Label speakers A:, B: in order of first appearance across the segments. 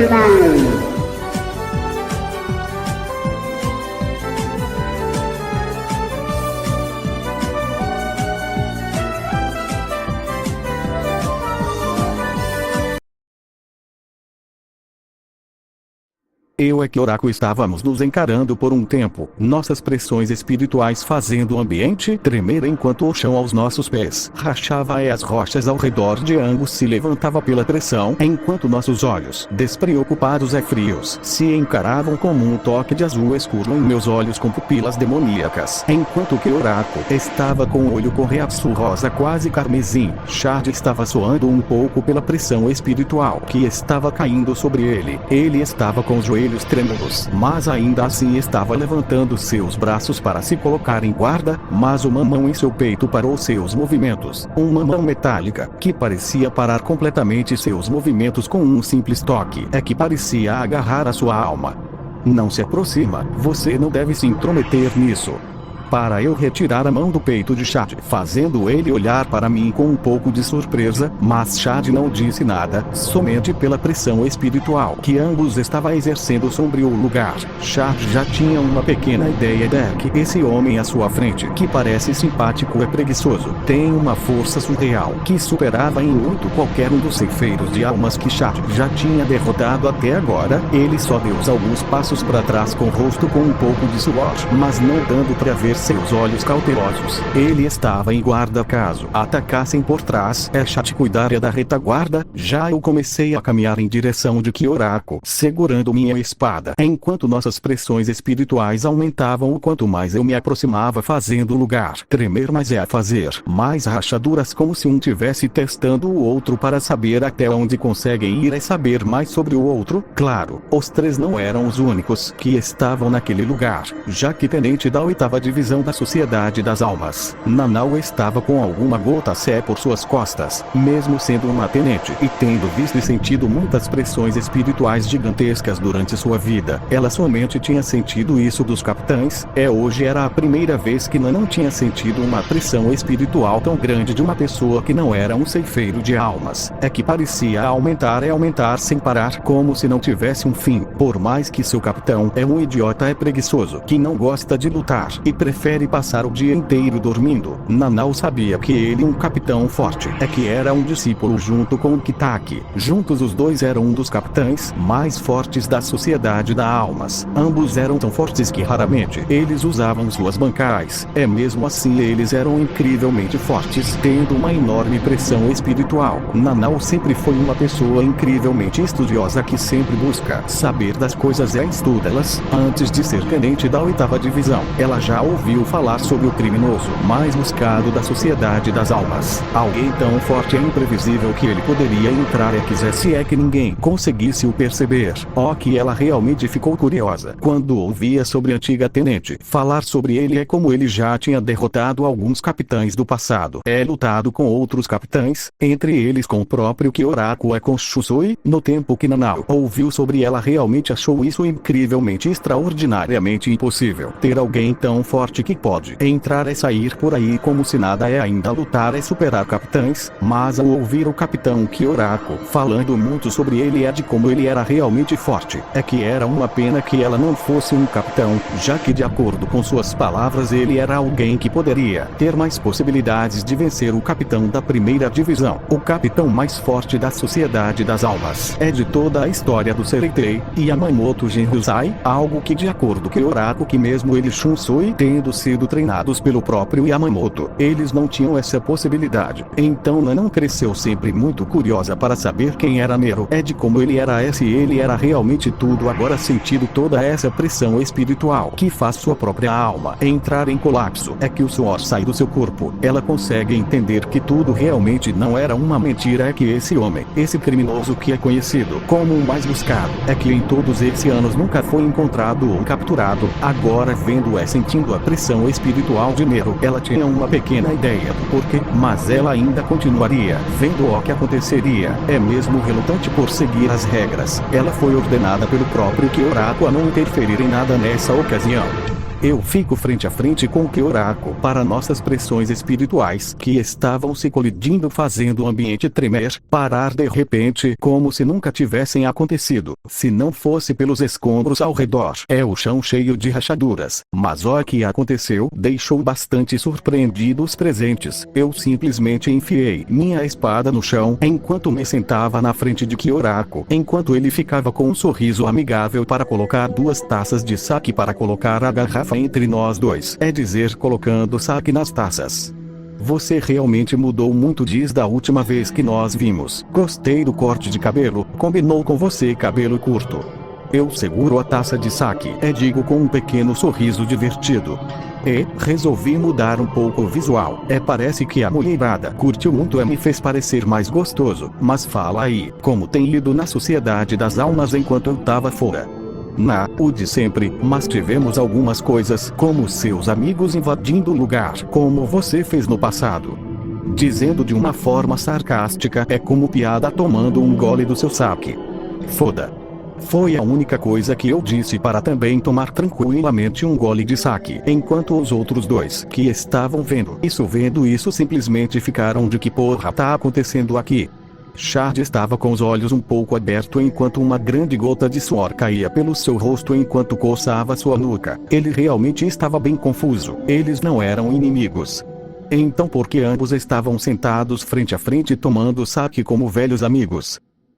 A: final.
B: Eu e Kyorako estávamos nos encarando por um tempo, nossas pressões espirituais fazendo o ambiente tremer enquanto o chão aos nossos pés rachava e as rochas ao redor de ambos se levantava pela pressão, enquanto nossos olhos, despreocupados e frios, se encaravam como um toque de azul escuro em meus olhos com pupilas demoníacas, enquanto Kyorako estava com o olho correaçu rosa quase carmesim. Shard estava suando um pouco pela pressão espiritual que estava caindo sobre ele. Ele estava com os joelhos trêmulos, mas ainda assim estava levantando seus braços para se colocar em guarda, mas uma mão em seu peito parou seus movimentos. Uma mão metálica, que parecia parar completamente seus movimentos com um simples toque, é que parecia agarrar a sua alma. Não se aproxima, você não deve se intrometer nisso. Para eu retirar a mão do peito de Shad, fazendo ele olhar para mim com um pouco de surpresa, mas Shad não disse nada, somente pela pressão espiritual que ambos estavam exercendo sobre o lugar. Shad já tinha uma pequena ideia de que esse homem à sua frente, que parece simpático e preguiçoso, tem uma força surreal que superava em muito qualquer um dos ceifeiros de almas que Shad já tinha derrotado até agora. Ele só deu alguns passos para trás com o rosto com um pouco de suor, mas não dando para ver seus olhos cautelosos. Ele estava em guarda caso atacassem por trás. Shad cuidaria da retaguarda. Já eu comecei a caminhar em direção de Kyorako, segurando minha espada, enquanto nossas pressões espirituais aumentavam. Quanto mais eu me aproximava, fazendo o lugar tremer mais a fazer mais rachaduras, como se um tivesse testando o outro para saber até onde conseguem ir e saber mais sobre o outro. Claro, os três não eram os únicos que estavam naquele lugar, já que tenente da 8ª divisão da Sociedade das Almas, Nanau, estava com alguma gota sé por suas costas, mesmo sendo uma tenente e tendo visto e sentido muitas pressões espirituais gigantescas durante sua vida. Ela somente tinha sentido isso dos capitães. Hoje era a primeira vez que não tinha sentido uma pressão espiritual tão grande de uma pessoa que não era um ceifeiro de almas. Que parecia aumentar e aumentar sem parar, como se não tivesse um fim. Por mais que seu capitão é um idiota e preguiçoso, que não gosta de lutar e prefere passar o dia inteiro dormindo, Nanau sabia que ele, um capitão forte, que era um discípulo junto com Kitaki. Juntos os dois eram um dos capitães mais fortes da Sociedade das Almas. Ambos eram tão fortes que raramente eles usavam suas bancais. Mesmo assim eles eram incrivelmente fortes, tendo uma enorme pressão espiritual. Nanau sempre foi uma pessoa incrivelmente estudiosa que sempre busca saber das coisas e estuda-las. Antes de ser tenente da 8ª divisão, ela já ouviu falar sobre o criminoso mais buscado da Sociedade das Almas. Alguém tão forte e imprevisível que ele poderia entrar e quisesse que ninguém conseguisse o perceber. Que ela realmente ficou curiosa quando ouvia sobre a antiga tenente falar sobre ele como ele já tinha derrotado alguns capitães do passado. Lutado com outros capitães, entre eles com o próprio Kyorako e com Shusui. No tempo que Nanau ouviu sobre ela, realmente achou isso incrivelmente, extraordinariamente impossível. Ter alguém tão forte que pode entrar e sair por aí como se nada, ainda lutar e superar capitães. Mas ao ouvir o capitão Kyorako falando muito sobre ele de como ele era realmente forte, que era uma pena que ela não fosse um capitão, já que de acordo com suas palavras ele era alguém que poderia ter mais possibilidades de vencer o capitão da 1ª divisão, o capitão mais forte da Sociedade das Almas. De toda a história do Sereitei e Yamamoto Genryusai, algo que de acordo com Kyorako, que mesmo ele Shunsui tendo sido treinados pelo próprio Yamamoto, eles não tinham essa possibilidade. Então Nanan cresceu sempre muito curiosa para saber quem era Nero, de como ele era, se ele era realmente tudo. Agora, sentindo toda essa pressão espiritual que faz sua própria alma entrar em colapso, que o suor sai do seu corpo, ela consegue entender que tudo realmente não era uma mentira, que esse homem, esse criminoso que é conhecido como o mais buscado, que em todos esses anos nunca foi encontrado ou capturado. Agora, vendo sentindo a pressão espiritual de Nero, ela tinha uma pequena ideia do porquê, mas ela ainda continuaria vendo o que aconteceria. Mesmo relutante por seguir as regras, ela foi ordenada pelo próprio Kyorako a não interferir em nada nessa ocasião. Eu fico frente a frente com Kyoraku para nossas pressões espirituais que estavam se colidindo, fazendo o ambiente tremer, parar de repente como se nunca tivessem acontecido, se não fosse pelos escombros ao redor. É o chão cheio de rachaduras, mas o que aconteceu deixou bastante surpreendido os presentes. Eu simplesmente enfiei minha espada no chão enquanto me sentava na frente de Kyoraku, enquanto ele ficava com um sorriso amigável para colocar 2 taças de saque para colocar a garrafa entre nós dois. É dizer, colocando saque nas taças. Você realmente mudou muito desde a última vez que nos vimos. Gostei do corte de cabelo, combinou com você cabelo curto. Eu seguro a taça de saque, digo com um pequeno sorriso divertido. E resolvi mudar um pouco o visual. Parece que a mulherada curtiu muito e me fez parecer mais gostoso. Mas fala aí, como tem ido na Sociedade das Almas enquanto eu tava fora? O de sempre, mas tivemos algumas coisas, como seus amigos invadindo o lugar, como você fez no passado. Dizendo de uma forma sarcástica, como piada tomando um gole do seu saque. Foda. Foi a única coisa que eu disse para também tomar tranquilamente um gole de saque, enquanto os outros 2 que estavam vendo isso simplesmente ficaram de que porra tá acontecendo aqui? Chad estava com os olhos um pouco abertos enquanto uma grande gota de suor caía pelo seu rosto enquanto coçava sua nuca. Ele realmente estava bem confuso. Eles não eram inimigos. Então por que ambos estavam sentados frente a frente tomando saque como velhos amigos?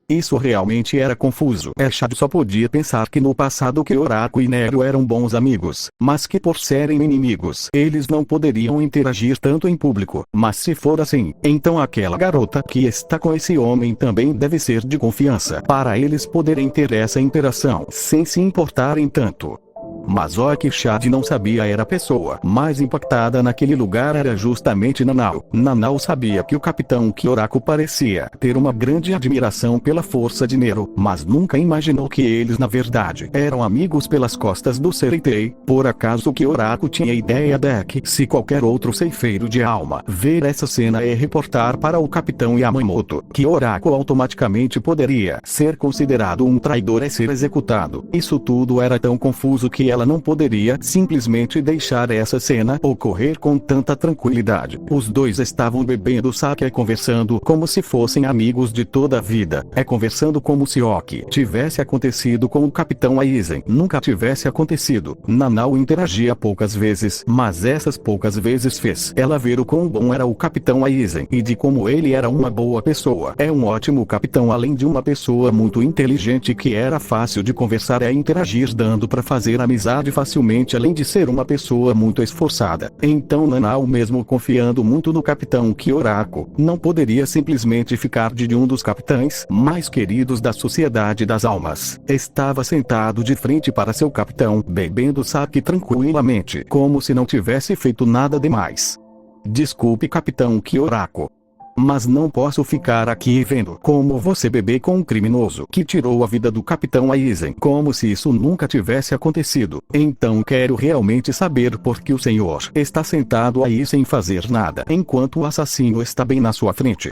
B: Isso realmente era confuso. Chad só podia pensar que no passado Kyoraku e Nero eram bons amigos, mas que por serem inimigos, eles não poderiam interagir tanto em público. Mas se for assim, então aquela garota que está com esse homem também deve ser de confiança para eles poderem ter essa interação sem se importarem tanto. Mas o que Chad não sabia era a pessoa mais impactada naquele lugar era justamente Nanao. Nanao sabia que o Capitão Kyoraku parecia ter uma grande admiração pela força de Nero, mas nunca imaginou que eles na verdade eram amigos pelas costas do Sereitei. Por acaso Kyoraku tinha ideia de que se qualquer outro ceifeiro de alma ver essa cena e reportar para o Capitão Yamamoto, Kyoraku automaticamente poderia ser considerado um traidor e ser executado. Isso tudo era tão confuso que ela não poderia simplesmente deixar essa cena ocorrer com tanta tranquilidade. Os 2 estavam bebendo saque e conversando como se fossem amigos de toda a vida. Conversando como se o que tivesse acontecido com o Capitão Aizen nunca tivesse acontecido. Nanao interagia poucas vezes, mas essas poucas vezes fez ela ver o quão bom era o Capitão Aizen e de como ele era uma boa pessoa. Um ótimo capitão, além de uma pessoa muito inteligente que era fácil de conversar e interagir, dando para fazer amizade facilmente, além de ser uma pessoa muito esforçada. Então Nanao, mesmo confiando muito no Capitão Kyoraku, não poderia simplesmente ficar de um dos capitães mais queridos da Sociedade das Almas. Estava sentado de frente para seu capitão, bebendo saque tranquilamente, como se não tivesse feito nada demais. Desculpe, Capitão Kyoraku, mas não posso ficar aqui vendo como você bebe com um criminoso que tirou a vida do Capitão Aizen como se isso nunca tivesse acontecido. Então quero realmente saber por que o senhor está sentado aí sem fazer nada enquanto o assassino está bem na sua frente.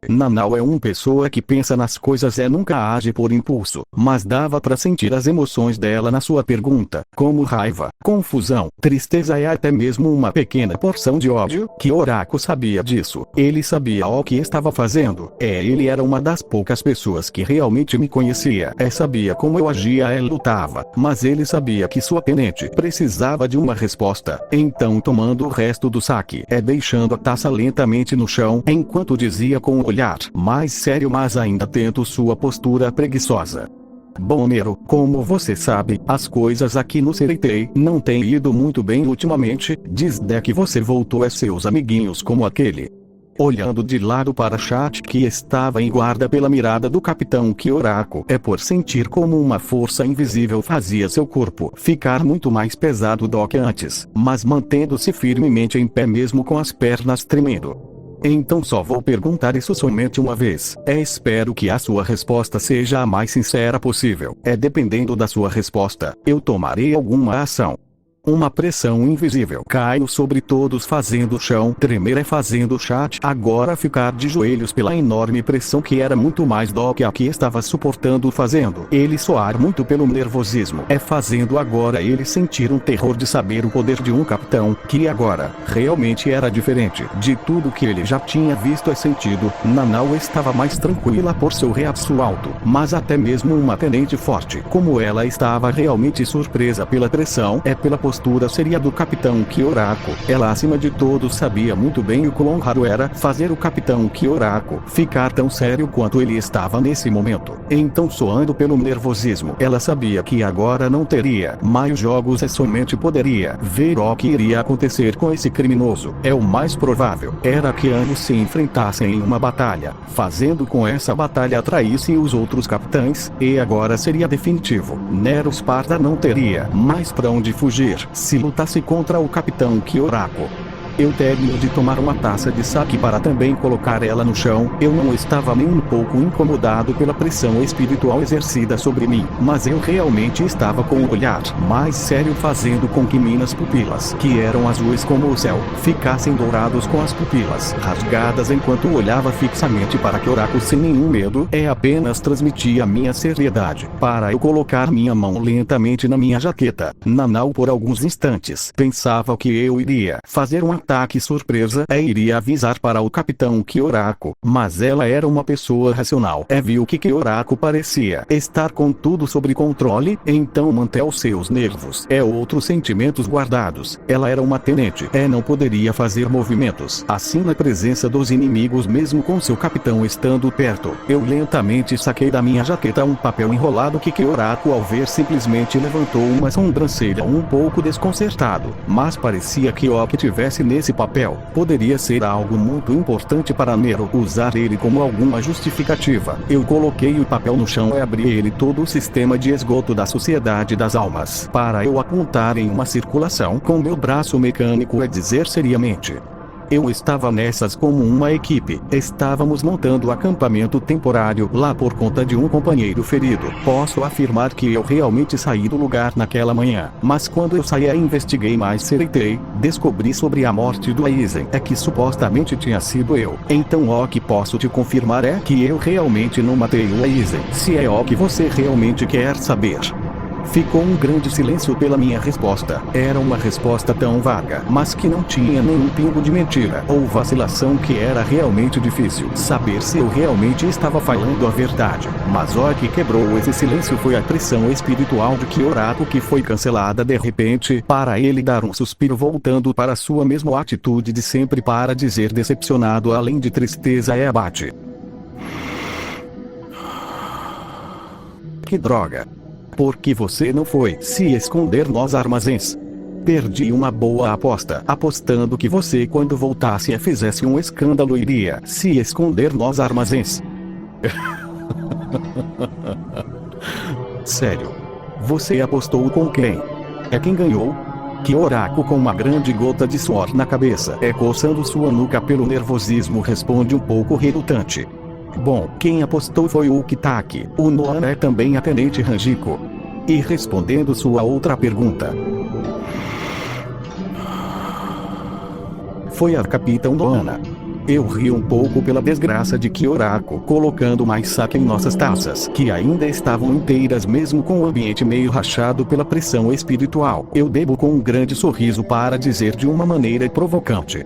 B: Nanao é uma pessoa que pensa nas coisas e nunca age por impulso, mas dava para sentir as emoções dela na sua pergunta, como raiva, confusão, tristeza e até mesmo uma pequena porção de ódio. Kyoraku sabia disso. Ele sabia o que estava fazendo. Ele era uma das poucas pessoas que realmente me conhecia. Sabia como eu agia e lutava, mas ele sabia que sua tenente precisava de uma resposta. Então, tomando o resto do saque deixando a taça lentamente no chão, enquanto dizia com um olhar mais sério, mas ainda tendo sua postura preguiçosa: Bom, Nero, como você sabe, as coisas aqui no Sereitei não têm ido muito bem ultimamente, desde que você voltou a seus amiguinhos como aquele. Olhando de lado para Chad, que estava em guarda pela mirada do Capitão Kyoraku, por sentir como uma força invisível fazia seu corpo ficar muito mais pesado do que antes, mas mantendo-se firmemente em pé mesmo com as pernas tremendo. Então só vou perguntar isso somente uma vez. Espero que a sua resposta seja a mais sincera possível. Dependendo da sua resposta, eu tomarei alguma ação. Uma pressão invisível caiu sobre todos, fazendo o chão tremer e fazendo o chat agora ficar de joelhos pela enorme pressão que era muito mais do que a que estava suportando, fazendo ele soar muito pelo nervosismo, fazendo agora ele sentir um terror de saber o poder de um capitão, que agora realmente era diferente de tudo que ele já tinha visto e sentido. Nanau estava mais tranquila por seu reaço alto, mas até mesmo uma tenente forte como ela estava realmente surpresa pela pressão pela postura seria do capitão Kyorako. Ela acima de todos sabia muito bem o quão raro era fazer o capitão Kyorako ficar tão sério quanto ele estava nesse momento. Então, soando pelo nervosismo, ela sabia que agora não teria mais jogos e somente poderia ver o que iria acontecer com esse criminoso. O mais provável era que ambos se enfrentassem em uma batalha, fazendo com essa batalha atraísse os outros capitães, e agora seria definitivo. Nero Sparda não teria mais pra onde fugir se lutasse contra o capitão Kyorako. Eu termino de tomar uma taça de saque para também colocar ela no chão. Eu não estava nem um pouco incomodado pela pressão espiritual exercida sobre mim, mas eu realmente estava com o olhar mais sério, fazendo com que minhas pupilas, que eram azuis como o céu, ficassem dourados com as pupilas rasgadas enquanto olhava fixamente para Kyorako sem nenhum medo. Apenas transmitia minha seriedade. Para eu colocar minha mão lentamente na minha jaqueta, Nanau por alguns instantes pensava que eu iria fazer um ataque surpresa iria avisar para o capitão Kyorako, mas ela era uma pessoa racional. Viu que Kyorako parecia estar com tudo sob controle, então manteve seus nervos outros sentimentos guardados. Ela era uma tenente não poderia fazer movimentos assim na presença dos inimigos mesmo com seu capitão estando perto. Eu lentamente saquei da minha jaqueta um papel enrolado que Kyorako ao ver simplesmente levantou uma sobrancelha um pouco desconcertado, mas parecia que o que tivesse nesse papel poderia ser algo muito importante para Nero usar ele como alguma justificativa. Eu coloquei o papel no chão e abri ele todo o sistema de esgoto da Sociedade das Almas para eu apontar em uma circulação com meu braço mecânico e dizer seriamente: eu estava nessas como uma equipe. Estávamos montando acampamento temporário lá por conta de um companheiro ferido. Posso afirmar que eu realmente saí do lugar naquela manhã. Mas quando eu saí e investiguei mais cereitei, descobri sobre a morte do Aizen que supostamente tinha sido eu. Então o que posso te confirmar que eu realmente não matei o Aizen. Se é o que você realmente quer saber. Ficou um grande silêncio pela minha resposta. Era uma resposta tão vaga, mas que não tinha nenhum pingo de mentira ou vacilação, que era realmente difícil saber se eu realmente estava falando a verdade. Mas o que quebrou esse silêncio foi a pressão espiritual de Kyorako, que foi cancelada de repente, para ele dar um suspiro voltando para sua mesma atitude de sempre para dizer decepcionado além de tristeza e abate: que droga! Por que você não foi se esconder nos armazéns? Perdi uma boa aposta apostando que você quando voltasse e fizesse um escândalo iria se esconder nos armazéns. Sério? Você apostou com quem? Quem ganhou? Kyorako, com uma grande gota de suor na cabeça coçando sua nuca pelo nervosismo, responde um pouco relutante: bom, quem apostou foi o Kitaki. O Noana também a tenente Hanjiko. E respondendo sua outra pergunta, foi a capitão Noana. Eu ri um pouco pela desgraça de Kyorako, colocando mais saque em nossas taças, que ainda estavam inteiras mesmo com o ambiente meio rachado pela pressão espiritual. Eu bebo com um grande sorriso para dizer de uma maneira provocante: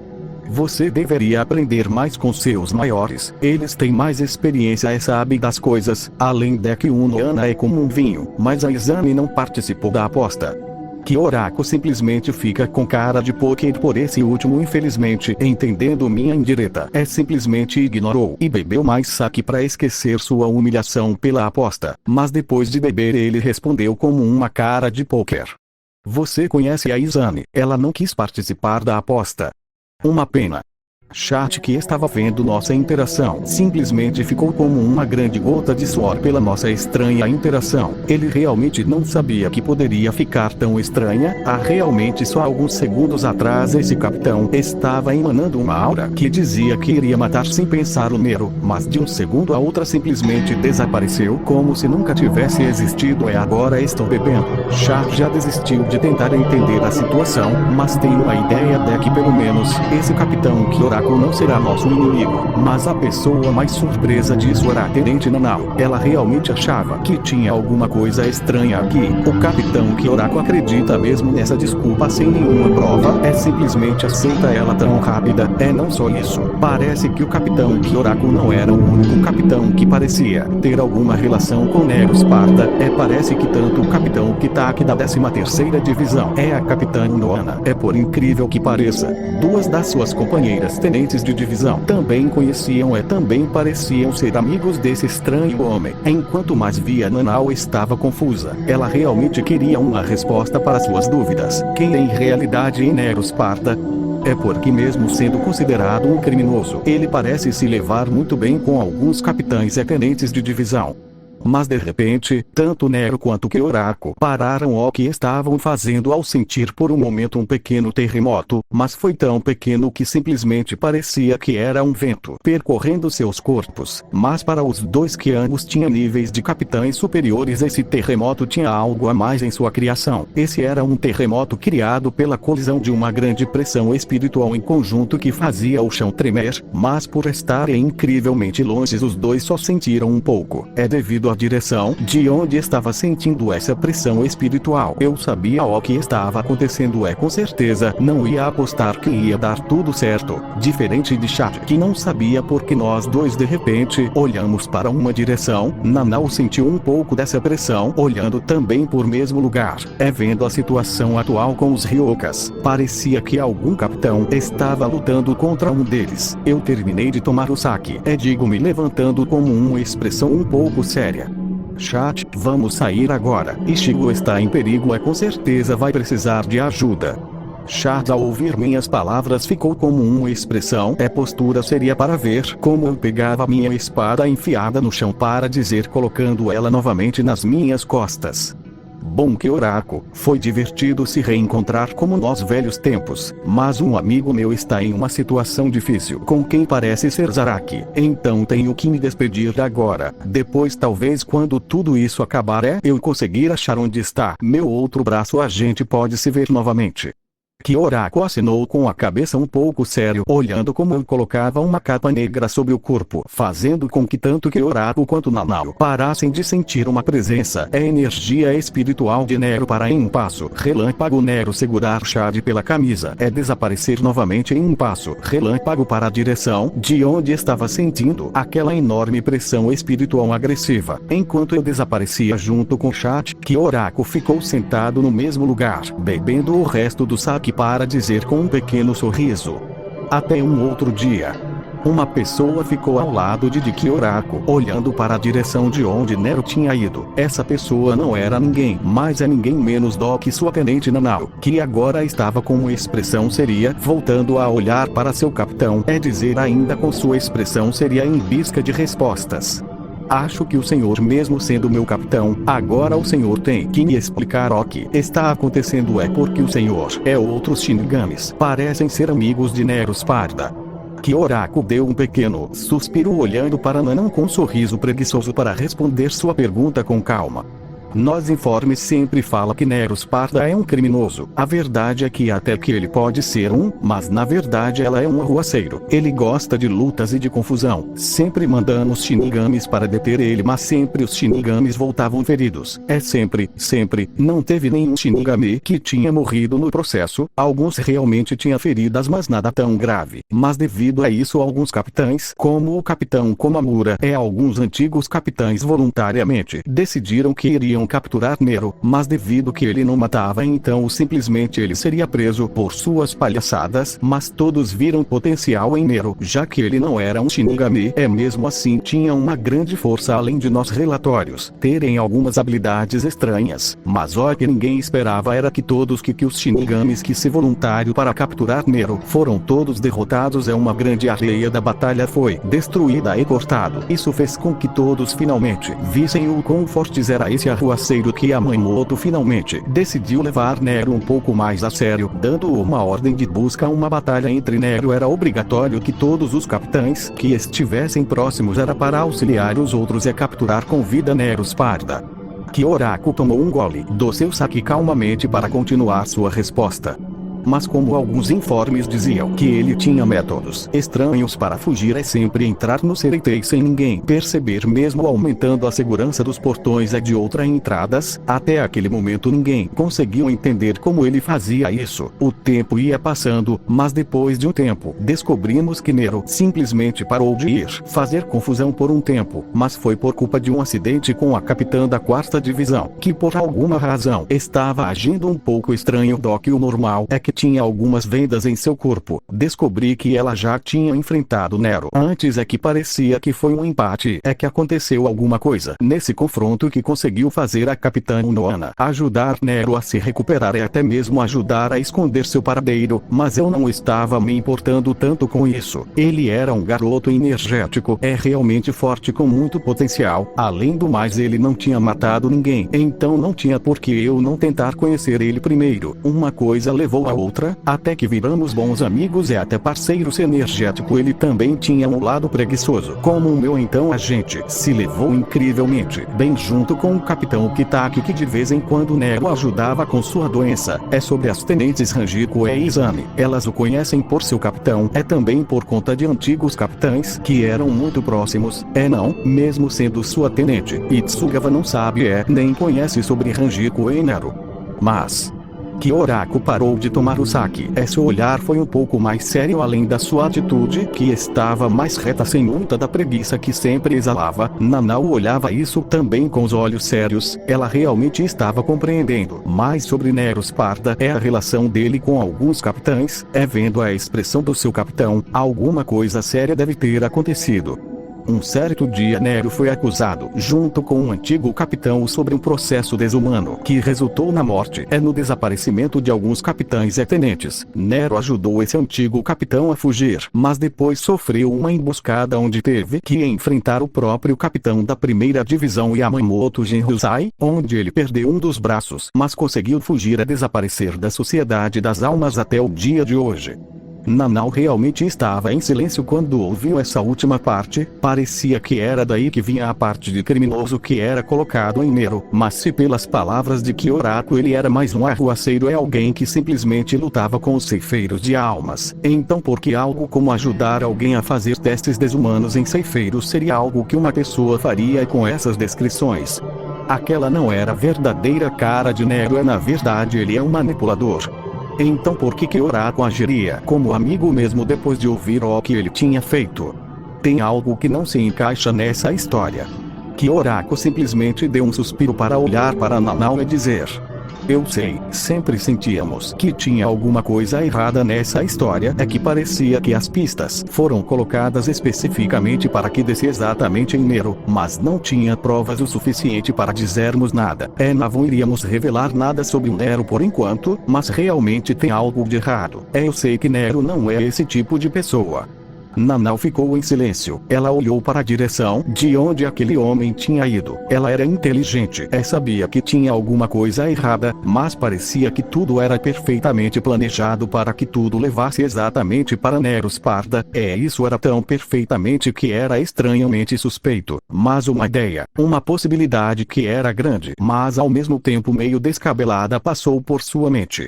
B: você deveria aprender mais com seus maiores. Eles têm mais experiência e sabem das coisas. Além de que o Noana é como um vinho, mas a Izami não participou da aposta. Kyorako simplesmente fica com cara de poker por esse último, infelizmente, entendendo minha indireta. Simplesmente ignorou e bebeu mais saque para esquecer sua humilhação pela aposta. Mas depois de beber ele respondeu como uma cara de poker: você conhece a Izami, ela não quis participar da aposta. Uma pena. Chat, que estava vendo nossa interação, simplesmente ficou como uma grande gota de suor pela nossa estranha interação. Ele realmente não sabia que poderia ficar tão estranha. Realmente só alguns segundos atrás esse capitão estava emanando uma aura que dizia que iria matar sem pensar o Nero, mas de um segundo a outra simplesmente desapareceu como se nunca tivesse existido. Agora estou bebendo. Chat já desistiu de tentar entender a situação, mas tem uma ideia de que pelo menos esse capitão Kyoraku não será nosso inimigo. Mas a pessoa mais surpresa disso era a Tenente Nanao. Ela realmente achava que tinha alguma coisa estranha aqui. O capitão Kyoraku acredita mesmo nessa desculpa sem nenhuma prova. Simplesmente aceita ela tão rápida. Não só isso. Parece que o capitão Kyoraku não era o único capitão que parecia ter alguma relação com Nero Sparta. Parece que tanto o capitão Kitaki da 13ª divisão a capitã Noana. Por incrível que pareça, duas das suas companheiras tenentes de divisão também conheciam também pareciam ser amigos desse estranho homem. Enquanto mais via, Nanao estava confusa. Ela realmente queria uma resposta para suas dúvidas. Quem em realidade é Nero Sparta? Porque mesmo sendo considerado um criminoso, ele parece se levar muito bem com alguns capitães e tenentes de divisão. Mas de repente, tanto Nero quanto Kyoraku pararam o que estavam fazendo ao sentir por um momento um pequeno terremoto, mas foi tão pequeno que simplesmente parecia que era um vento percorrendo seus corpos. Mas para os dois que ambos tinham níveis de capitães superiores, esse terremoto tinha algo a mais em sua criação. Esse era um terremoto criado pela colisão de uma grande pressão espiritual em conjunto que fazia o chão tremer, mas por estarem incrivelmente longe os dois só sentiram um pouco. Devido a direção de onde estava sentindo essa pressão espiritual. Eu sabia o que estava acontecendo. Com certeza não ia apostar que ia dar tudo certo. Diferente de Chat, que não sabia, porque nós dois de repente olhamos para uma direção. Nanao sentiu um pouco dessa pressão, olhando também por mesmo lugar. Vendo a situação atual com os Ryokas, parecia que algum capitão estava lutando contra um deles. Eu terminei de tomar o saque. Digo-me levantando com uma expressão um pouco séria. Chat, vamos sair agora. Ichigo está em perigo. Com certeza vai precisar de ajuda. Chat, ao ouvir minhas palavras, ficou como uma expressão. Postura seria para ver como eu pegava minha espada enfiada no chão para dizer, colocando ela novamente nas minhas costas. Bom, Kyoraku, foi divertido se reencontrar como nos velhos tempos, mas um amigo meu está em uma situação difícil com quem parece ser Zaraki, então tenho que me despedir agora. Depois, talvez quando tudo isso acabar eu conseguir achar onde está meu outro braço, a gente pode se ver novamente. Kyoraku assinou com a cabeça um pouco sério, olhando como eu colocava uma capa negra sobre o corpo, fazendo com que tanto Kyoraku quanto Nanao parassem de sentir uma presença. Energia espiritual de Nero para em um passo. Relâmpago. Nero segurar Chad pela camisa. Desaparecer novamente em um passo. Relâmpago para a direção de onde estava sentindo aquela enorme pressão espiritual agressiva. Enquanto eu desaparecia junto com Chad, Kyoraku ficou sentado no mesmo lugar, bebendo o resto do saque para dizer com um pequeno sorriso: até um outro dia. Uma pessoa ficou ao lado de Kyoraku, olhando para a direção de onde Nero tinha ido. Essa pessoa não era ninguém, mas ninguém menos do que sua tenente Nanao, que agora estava com uma expressão séria, voltando a olhar para seu capitão, dizer ainda com sua expressão séria em busca de respostas. Acho que o senhor, mesmo sendo meu capitão, agora o senhor tem que me explicar o que está acontecendo. Porque o senhor outros Shinigamis parecem ser amigos de Nero Sparta. Kyoraku deu um pequeno suspiro, olhando para Nanan com um sorriso preguiçoso para responder sua pergunta com calma. Nos informes sempre fala que Nero Sparta é um criminoso. A verdade é que até que ele pode ser mas na verdade ela é um arruaceiro. Ele gosta de lutas e de confusão, sempre mandando os Shinigamis para deter ele, mas sempre os Shinigamis voltavam feridos. Sempre, não teve nenhum Shinigami que tinha morrido no processo. Alguns realmente tinham feridas, mas nada tão grave. Mas devido a isso, alguns capitães, como o capitão Komamura alguns antigos capitães, voluntariamente decidiram que iriam queriam capturar Nero, mas devido que ele não matava, então simplesmente ele seria preso por suas palhaçadas, mas todos viram potencial em Nero, já que ele não era um Shinigami, mesmo assim tinha uma grande força além de nos relatórios terem algumas habilidades estranhas, mas o que ninguém esperava era que todos que os Shinigamis que se voluntário para capturar Nero foram todos derrotados. Uma grande areia da batalha foi destruída e cortado. Isso fez com que todos finalmente vissem o quão fortes era esse arruaceiro que Yamamoto finalmente decidiu levar Nero um pouco mais a sério, dando uma ordem de busca. Uma batalha entre Nero era obrigatório que todos os capitães que estivessem próximos era para auxiliar os outros e capturar com vida Nero Sparda. Kyoraku tomou um gole do seu sake calmamente para continuar sua resposta. Mas como alguns informes diziam que ele tinha métodos estranhos para fugir, sempre entrar no Sereitei sem ninguém perceber, mesmo aumentando a segurança dos portões de outras entradas. Até aquele momento ninguém conseguiu entender como ele fazia isso. O tempo ia passando, mas depois de um tempo, descobrimos que Nero simplesmente parou de ir fazer confusão por um tempo, mas foi por culpa de um acidente com a capitã da 4ª divisão, que por alguma razão estava agindo um pouco estranho. Do que o normal é que tinha algumas vendas em seu corpo. Descobri que ela já tinha enfrentado Nero antes, que parecia que foi um empate. Que aconteceu alguma coisa nesse confronto que conseguiu fazer a capitã Unohana ajudar Nero a se recuperar e até mesmo ajudar a esconder seu paradeiro, mas eu não estava me importando tanto com isso. Ele era um garoto energético, realmente forte com muito potencial. Além do mais, ele não tinha matado ninguém, então não tinha por que eu não tentar conhecer ele primeiro. Uma coisa levou a outra, até que viramos bons amigos e até parceiros energéticos. Ele também tinha um lado preguiçoso como o meu, então a gente se levou incrivelmente bem junto com o capitão Kitaki, que de vez em quando Nero ajudava com sua doença. Sobre as tenentes Hanjiko e Izami, elas o conhecem por seu capitão, também por conta de antigos capitães que eram muito próximos. Não, mesmo sendo sua tenente, Itsugawa não sabe nem conhece sobre Hanjiko e Nero. Mas Kyoraku parou de tomar o sake. Seu olhar foi um pouco mais sério, além da sua atitude, que estava mais reta, sem muita da preguiça que sempre exalava. Nanao olhava isso também com os olhos sérios. Ela realmente estava compreendendo mais sobre Nero Sparda, a relação dele com alguns capitães. Vendo a expressão do seu capitão, alguma coisa séria deve ter acontecido. Um certo dia Nero foi acusado, junto com um antigo capitão, sobre um processo desumano que resultou na morte no desaparecimento de alguns capitães e tenentes. Nero ajudou esse antigo capitão a fugir, mas depois sofreu uma emboscada onde teve que enfrentar o próprio capitão da 1ª divisão, Yamamoto Genryusai, onde ele perdeu um dos braços, mas conseguiu fugir e desaparecer da Sociedade das Almas até o dia de hoje. Nanao realmente estava em silêncio quando ouviu essa última parte. Parecia que era daí que vinha a parte de criminoso que era colocado em Nero, mas se pelas palavras de Kyoraku ele era mais um arruaceiro, alguém que simplesmente lutava com os ceifeiros de almas, então por que algo como ajudar alguém a fazer testes desumanos em ceifeiros seria algo que uma pessoa faria com essas descrições? Aquela não era a verdadeira cara de Nero, na verdade ele é um manipulador. Então por que Kyoraku agiria como amigo mesmo depois de ouvir o que ele tinha feito? Tem algo que não se encaixa nessa história. Kyoraku simplesmente deu um suspiro para olhar para Nanao e dizer: eu sei, sempre sentíamos que tinha alguma coisa errada nessa história. Que parecia que as pistas foram colocadas especificamente para que desse exatamente em Nero, mas não tinha provas o suficiente para dizermos nada. Não iríamos revelar nada sobre o Nero por enquanto, mas realmente tem algo de errado. Eu sei que Nero não é esse tipo de pessoa. Nanao ficou em silêncio. Ela olhou para a direção de onde aquele homem tinha ido. Ela era inteligente. Sabia que tinha alguma coisa errada, mas parecia que tudo era perfeitamente planejado para que tudo levasse exatamente para Nero Sparda. Isso era tão perfeitamente que era estranhamente suspeito. Mas uma ideia, uma possibilidade que era grande, mas ao mesmo tempo meio descabelada, passou por sua mente.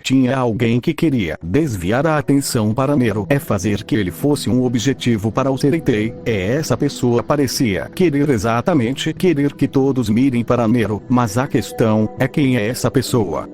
B: Tinha alguém que queria desviar a atenção para Nero, fazer que ele fosse um objetivo para o Sereitei. Essa pessoa parecia querer exatamente querer que todos mirem para Nero, mas a questão é quem é essa pessoa.